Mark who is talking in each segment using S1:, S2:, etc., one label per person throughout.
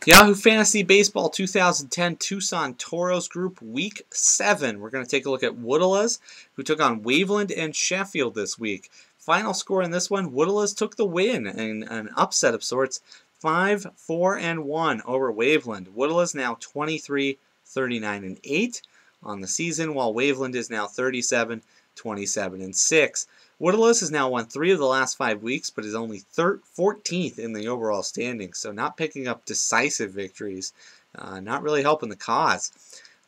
S1: Yahoo Fantasy Baseball 2010 Tucson Toros Group Week 7. We're going to take a look at Woodalas, who took on Waveland and Sheffield this week. Final score in this one, Woodalas took the win in an upset of sorts, 5-4-1 over Waveland. Woodalas now 23-39-8 on the season, while Waveland is now 37-27-6. Woodalas has now won 3 of the last 5 weeks, but is only 14th in the overall standings, so not picking up decisive victories, not really helping the cause.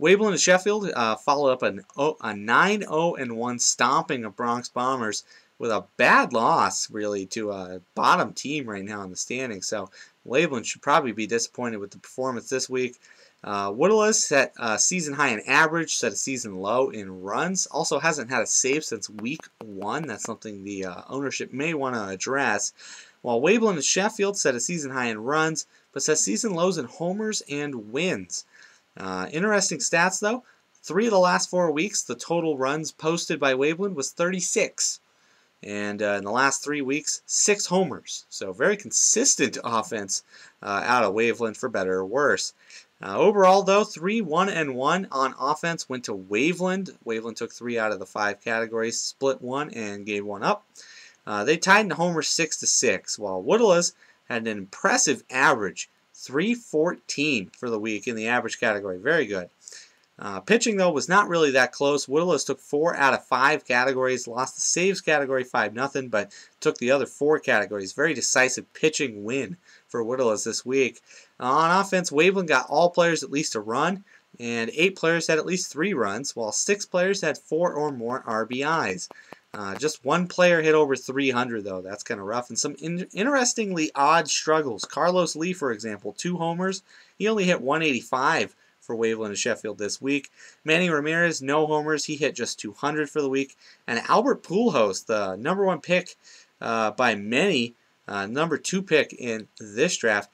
S1: Waveland and Sheffield followed up a 9-0-1 stomping of Bronx Bombers with a bad loss, really, to a bottom team right now in the standings. So Waveland should probably be disappointed with the performance this week. Woodalas set a season high in average, set a season low in runs. Also hasn't had a save since week 1. That's something the ownership may want to address. While Waveland and Sheffield set a season high in runs, but set season lows in homers and wins. Interesting stats though. 3 of the last 4 weeks, the total runs posted by Waveland was 36. And in the last 3 weeks, 6 homers. So very consistent offense out of Waveland, for better or worse. Overall, though, 3-1-1 on offense went to Waveland. Waveland took 3 out of the 5 categories, split 1 and gave 1 up. They tied in homers 6-6, while Woodalas had an impressive average, 314 for the week in the average category. Very good. Pitching, though, was not really that close. Woodalas took 4 out of 5 categories, lost the saves category 5-0, but took the other 4 categories. Very decisive pitching win for Woodalas this week. On offense, Waveland got all players at least a run, and 8 players had at least 3 runs, while 6 players had 4 or more RBIs. Just 1 player hit over 300, though. That's kind of rough. And some interestingly odd struggles. Carlos Lee, for example, 2 homers. He only hit 185 for Waveland and Sheffield this week. Manny Ramirez, no homers. He hit just 200 for the week. And Albert Pujols, the #1 pick by many, #2 pick in this draft,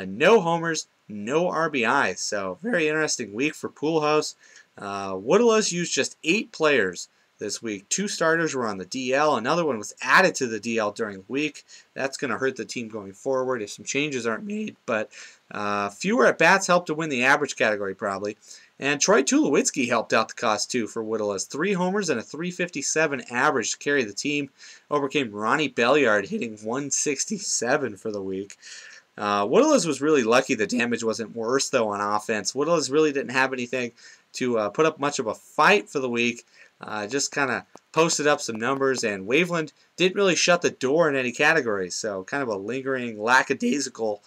S1: no homers, no RBIs. So very interesting week for Pujols. Woodalas used just 8 players this week. 2 starters were on the DL. Another one was added to the DL during the week. That's going to hurt the team going forward if some changes aren't made. But fewer at-bats helped to win the average category probably. And Troy Tulowitzki helped out the cause too for Woodalas. 3 homers and a .357 average to carry the team. Overcame Ronnie Belliard hitting 167 for the week. Woodalas was really lucky the damage wasn't worse though on offense. Woodalas really didn't have anything to put up much of a fight for the week. Just kind of posted up some numbers, and Waveland didn't really shut the door in any categories, so kind of a lingering, lackadaisical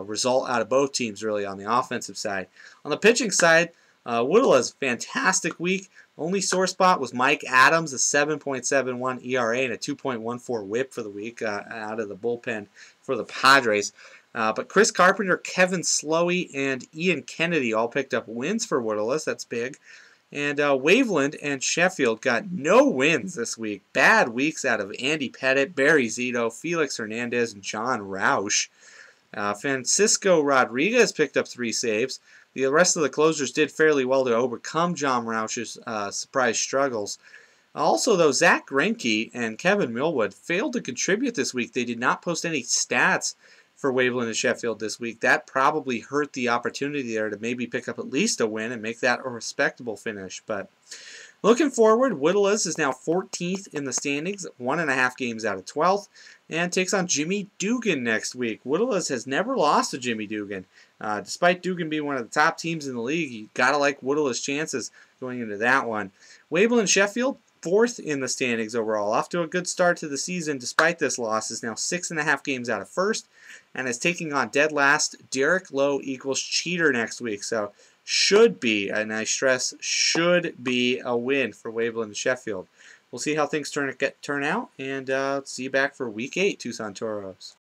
S1: result out of both teams really on the offensive side. On the pitching side, Woodalas, fantastic week. Only sore spot was Mike Adams, a 7.71 ERA and a 2.14 whip for the week out of the bullpen for the Padres. But Chris Carpenter, Kevin Slowey, and Ian Kennedy all picked up wins for Woodalas. That's big. And Waveland and Sheffield got no wins this week. Bad weeks out of Andy Pettit, Barry Zito, Felix Hernandez, and John Roush. Francisco Rodriguez picked up 3 saves. The rest of the closers did fairly well to overcome John Roush's surprise struggles. Also, though, Zach Greinke and Kevin Millwood failed to contribute this week. They did not post any stats for Waveland and Sheffield this week. That probably hurt the opportunity there to maybe pick up at least a win and make that a respectable finish. But looking forward, Woodalas is now 14th in the standings, 1.5 games out of 12th, and takes on Jimmy Dugan next week. Woodalas has never lost to Jimmy Dugan. Despite Dugan being one of the top teams in the league, you gotta like Woodalas' chances going into that one. Waveland and Sheffield, 4th in the standings overall. Off to a good start to the season despite this loss. Is now 6.5 games out of 1st and is taking on dead last Derek Lowe equals Cheater next week. So should be, and I stress should be, a win for Waveland and Sheffield. We'll see how things turn out, and see you back for Week 8 Tucson Toros.